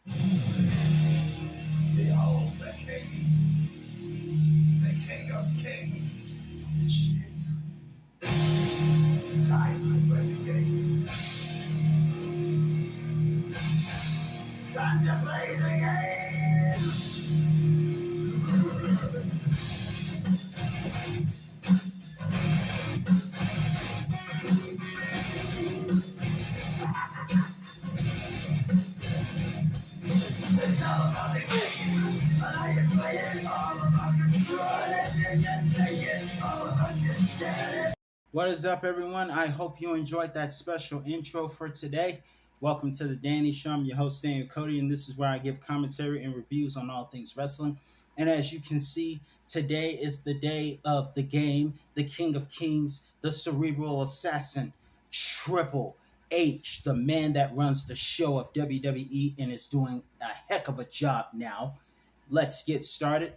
Behold the King of Kings. Shit. Time to play the game. Time to play the game. It's all about the game. And I can play it all about control. And you can take it all about your. What is up, everyone? I hope you enjoyed that special intro for today. Welcome to the Danny Show. I'm your host, Daniel Cody, and this is where I give commentary and reviews on all things wrestling. And as you can see, today is the day of the game, the King of Kings, the cerebral assassin, Triple H, the man that runs the show of WWE and is doing a heck of a job now. Let's get started.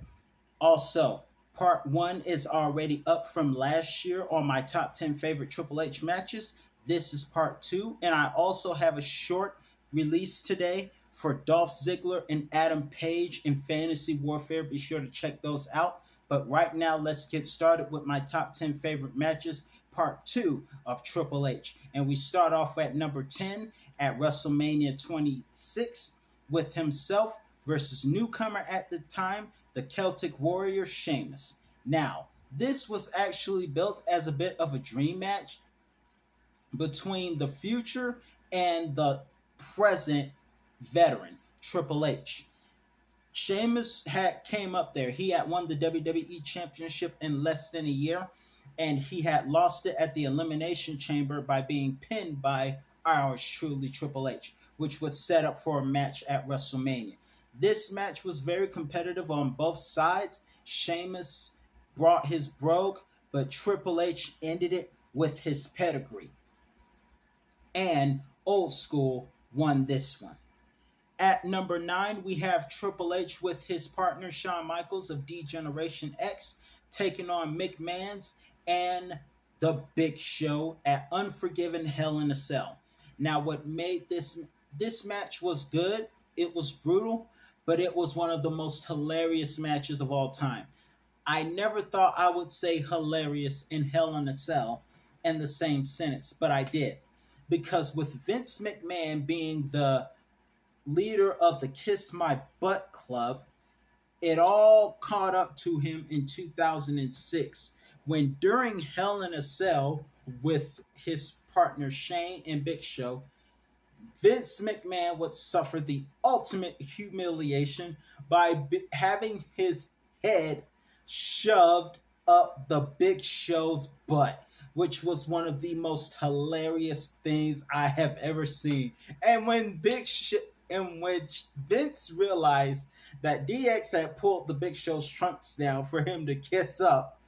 Also, part one is already up from last year on my top 10 favorite Triple H matches. This is part two, and I also have a short release today for Dolph Ziggler and Adam Page in Fantasy Warfare. Be sure to check those out. But right now, let's get started with my top 10 favorite matches, part two of Triple H. And we start off at number 10 at WrestleMania 26 with himself versus newcomer at the time, the Celtic Warrior Sheamus. Now, this was actually built as a bit of a dream match between the future and the present veteran, Triple H. Sheamus came up there. He had won the WWE Championship in less than a year, and he had lost it at the Elimination Chamber by being pinned by ours truly, Triple H, which was set up for a match at WrestleMania. This match was very competitive on both sides. Sheamus brought his brogue, but Triple H ended it with his pedigree. And Old School won this one. At number 9, we have Triple H with his partner Shawn Michaels of D-Generation X taking on McMahon's and The Big Show at Unforgiven Hell in a Cell. Now, what made this match was good. It was brutal, but it was one of the most hilarious matches of all time. I never thought I would say hilarious and Hell in a Cell in the same sentence, but I did. Because with Vince McMahon being the leader of the Kiss My Butt Club, it all caught up to him in 2006 when during Hell in a Cell with his partner Shane and Big Show, Vince McMahon would suffer the ultimate humiliation by having his head shoved up the Big Show's butt, which was one of the most hilarious things I have ever seen. And when Vince realized that DX had pulled the Big Show's trunks down for him to kiss up,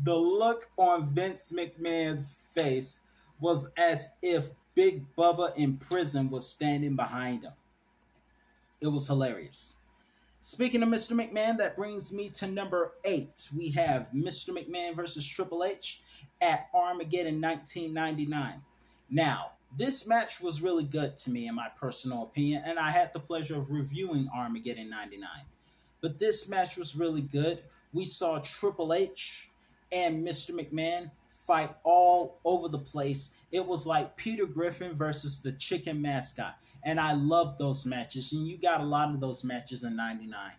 the look on Vince McMahon's face was as if Big Bubba in prison was standing behind him. It was hilarious. Speaking of Mr. McMahon, that brings me to number 8. We have Mr. McMahon versus Triple H at Armageddon 1999. Now, this match was really good to me in my personal opinion, and I had the pleasure of reviewing Armageddon 99. But this match was really good. We saw Triple H and Mr. McMahon fight all over the place. It was like Peter Griffin versus the chicken mascot. And I loved those matches. And you got a lot of those matches in 99.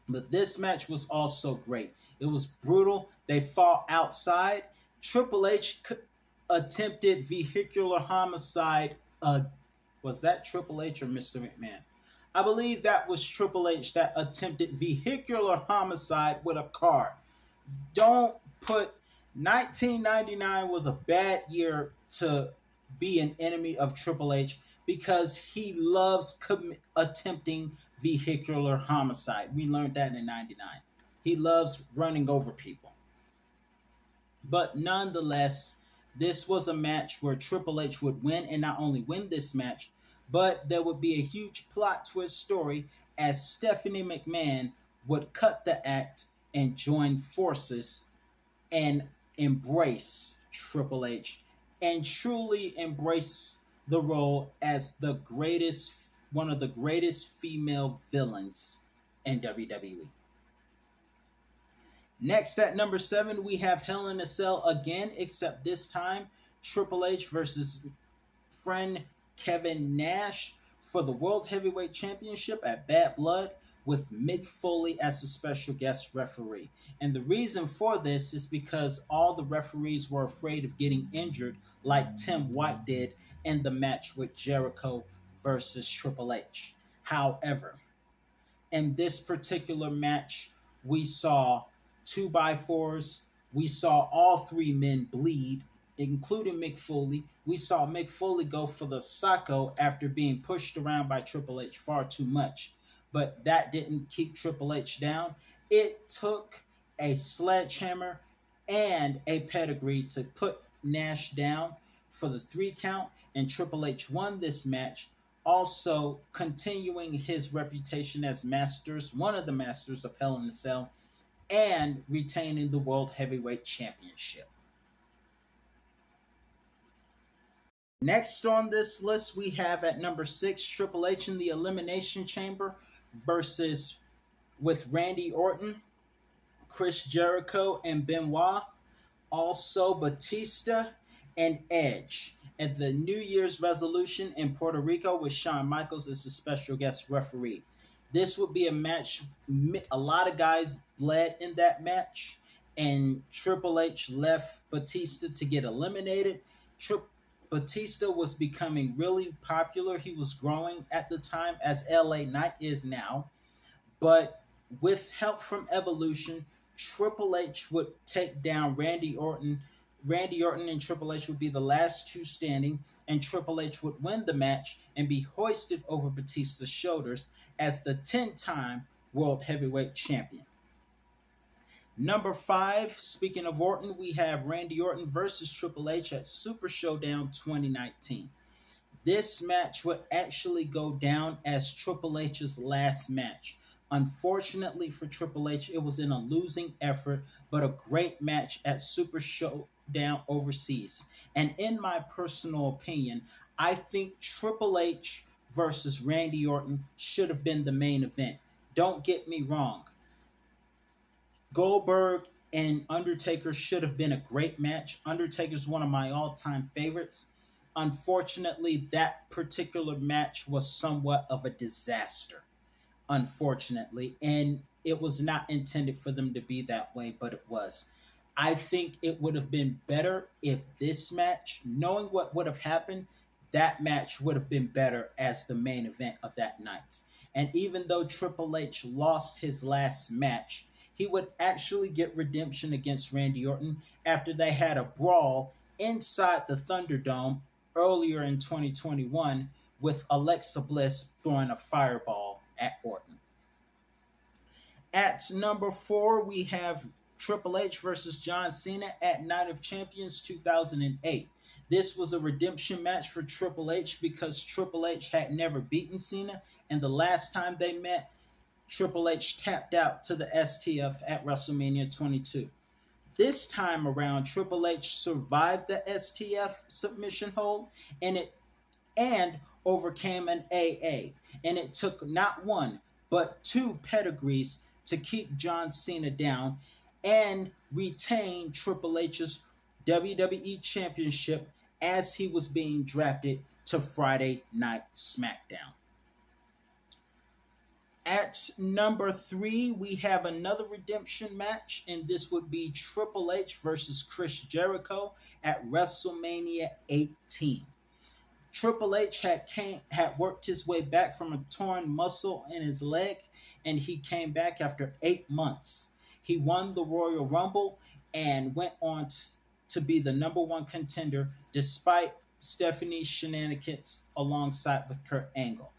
But this match was also great. It was brutal. They fought outside. Triple H attempted vehicular homicide. Was that Triple H or Mr. McMahon? I believe that was Triple H that attempted vehicular homicide with a car. Don't put 1999 was a bad year to be an enemy of Triple H because he loves attempting vehicular homicide. We learned that in 99. He loves running over people. But nonetheless, this was a match where Triple H would win, and not only win this match, but there would be a huge plot twist story as Stephanie McMahon would cut the act and join forces and embrace Triple H and truly embrace the role as the greatest one of the greatest female villains in WWE. Next at number 7, we have Hell in a Cell again, except this time Triple H versus friend Kevin Nash for the World Heavyweight Championship at Bad Blood, with Mick Foley as a special guest referee. And the reason for this is because all the referees were afraid of getting injured, like Tim White did in the match with Jericho versus Triple H. However, in this particular match, we saw 2x4s. We saw all 3 men bleed, including Mick Foley. We saw Mick Foley go for the Sacco after being pushed around by Triple H far too much. But that didn't keep Triple H down. It took a sledgehammer and a pedigree to put Nash down for the 3 count, and Triple H won this match, also continuing his reputation as one of the masters of Hell in a Cell, and retaining the World Heavyweight Championship. Next on this list, we have at number 6, Triple H in the Elimination Chamber versus with Randy Orton, Chris Jericho, and Benoit. Also Batista and Edge. And the New Year's resolution in Puerto Rico with Shawn Michaels as a special guest referee. This would be a match. A lot of guys bled in that match, and Triple H left Batista to get eliminated. Batista was becoming really popular. He was growing at the time, as LA Knight is now. But with help from Evolution, Triple H would take down Randy Orton. Randy Orton and Triple H would be the last 2 standing, and Triple H would win the match and be hoisted over Batista's shoulders as the 10-time World Heavyweight Champion. Number 5, speaking of Orton, we have Randy Orton versus Triple H at Super Showdown 2019. This match would actually go down as Triple H's last match. Unfortunately for Triple H, it was in a losing effort, but a great match at Super Showdown overseas. And in my personal opinion, I think Triple H versus Randy Orton should have been the main event. Don't get me wrong. Goldberg and Undertaker should have been a great match. Undertaker's one of my all-time favorites. Unfortunately, that particular match was somewhat of a disaster. Unfortunately, and it was not intended for them to be that way, but it was. I think it would have been better if this match, knowing what would have happened, that match would have been better as the main event of that night. And even though Triple H lost his last match, he would actually get redemption against Randy Orton after they had a brawl inside the Thunderdome earlier in 2021 with Alexa Bliss throwing a fireball at Orton. At number 4, we have Triple H versus John Cena at Night of Champions 2008. This was a redemption match for Triple H because Triple H had never beaten Cena, and the last time they met, Triple H tapped out to the STF at WrestleMania 22. This time around, Triple H survived the STF submission hold and overcame an AA. And it took not 1, but 2 pedigrees to keep John Cena down and retain Triple H's WWE Championship as he was being drafted to Friday Night SmackDown. At number 3, we have another redemption match, and this would be Triple H versus Chris Jericho at WrestleMania 18. Triple H had worked his way back from a torn muscle in his leg, and he came back after 8 months. He won the Royal Rumble and went on to be the number 1 contender despite Stephanie's shenanigans alongside with Kurt Angle.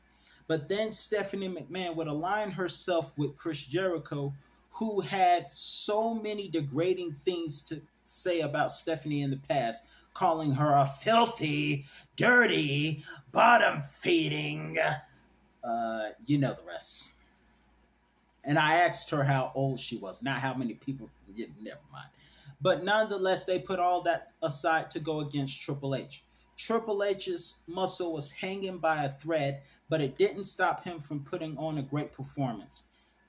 But then Stephanie McMahon would align herself with Chris Jericho, who had so many degrading things to say about Stephanie in the past, calling her a filthy, dirty, bottom-feeding, you know the rest. And I asked her how old she was, not how many people, never mind. But nonetheless, they put all that aside to go against Triple H. Triple H's muscle was hanging by a thread, but it didn't stop him from putting on a great performance.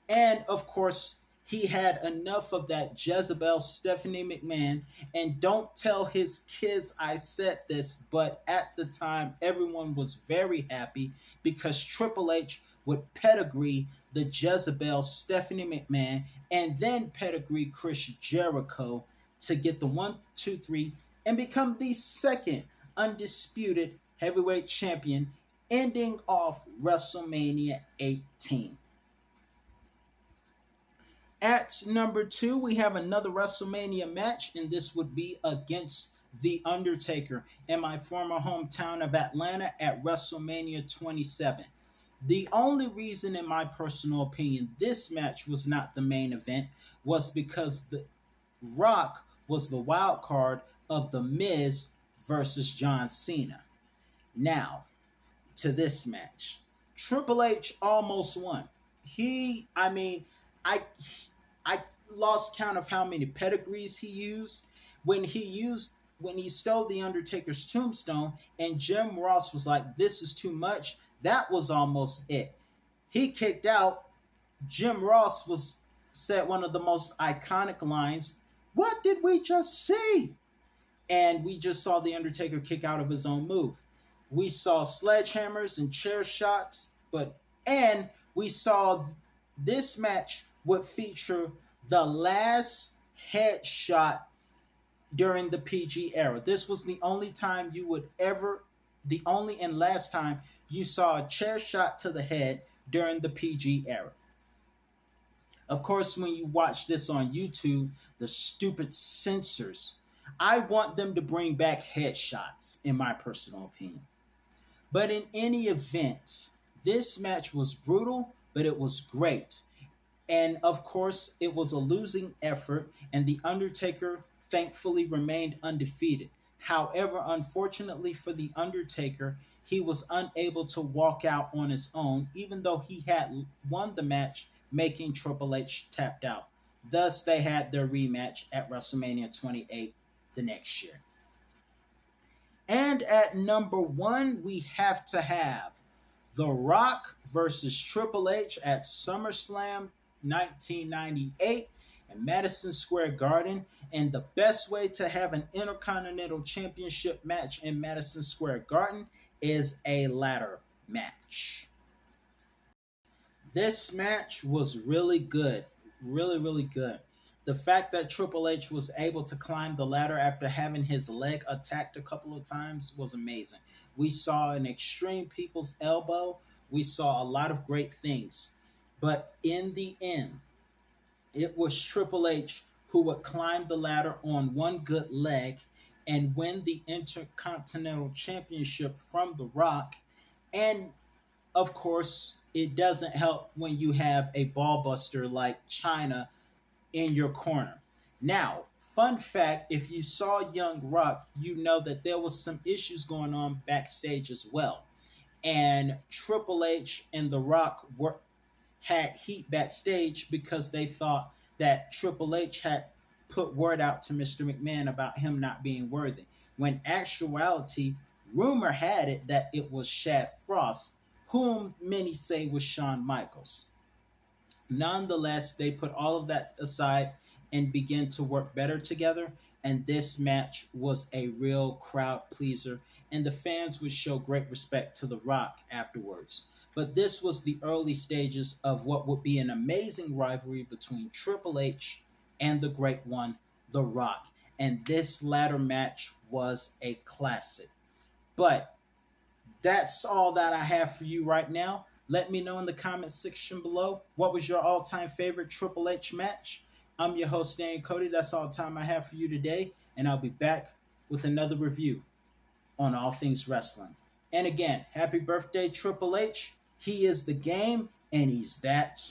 And of course, he had enough of that Jezebel Stephanie McMahon. And don't tell his kids I said this, but at the time, everyone was very happy because Triple H would pedigree the Jezebel Stephanie McMahon and then pedigree Chris Jericho to get the 1, 2, 3 and become the second undisputed heavyweight champion, ending off WrestleMania 18. At number 2, we have another WrestleMania match, and this would be against The Undertaker in my former hometown of Atlanta at WrestleMania 27. The only reason, in my personal opinion, this match was not the main event was because The Rock was the wild card of The Miz versus John Cena. Now, to this match, Triple H almost won. I lost count of how many pedigrees he used. When he stole the Undertaker's tombstone, and Jim Ross was like, "This is too much." That was almost it. He kicked out. Jim Ross said one of the most iconic lines, "What did we just see?" And we just saw the Undertaker kick out of his own move. We saw sledgehammers and chair shots, and we saw this match would feature the last headshot during the PG era. This was the only time the only and last time you saw a chair shot to the head during the PG era. Of course, when you watch this on YouTube, the stupid censors, I want them to bring back headshots, in my personal opinion. But in any event, this match was brutal, but it was great. And of course, it was a losing effort, and The Undertaker thankfully remained undefeated. However, unfortunately for The Undertaker, he was unable to walk out on his own, even though he had won the match, making Triple H tapped out. Thus, they had their rematch at WrestleMania 28 the next year. And at number 1, we have to have The Rock versus Triple H at SummerSlam 1998 in Madison Square Garden. And the best way to have an Intercontinental Championship match in Madison Square Garden is a ladder match. This match was really good. Really, really good. The fact that Triple H was able to climb the ladder after having his leg attacked a couple of times was amazing. We saw an extreme people's elbow. We saw a lot of great things. But in the end, it was Triple H who would climb the ladder on one good leg and win the Intercontinental Championship from The Rock. And of course, it doesn't help when you have a ball buster like China in your corner. Now, fun fact, if you saw Young Rock, you know that there was some issues going on backstage as well. And Triple H and The Rock had heat backstage because they thought that Triple H had put word out to Mr. McMahon about him not being worthy. When actuality, rumor had it that it was Shad Frost, whom many say was Shawn Michaels. Nonetheless, they put all of that aside and began to work better together, and this match was a real crowd pleaser, and the fans would show great respect to The Rock afterwards. But this was the early stages of what would be an amazing rivalry between Triple H and the great one, The Rock. And this ladder match was a classic. But that's all that I have for you right now. Let me know in the comment section below, what was your all-time favorite Triple H match? I'm your host, Dan Cody. That's all the time I have for you today. And I'll be back with another review on all things wrestling. And again, happy birthday, Triple H. He is the game, and he's that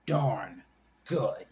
darn good.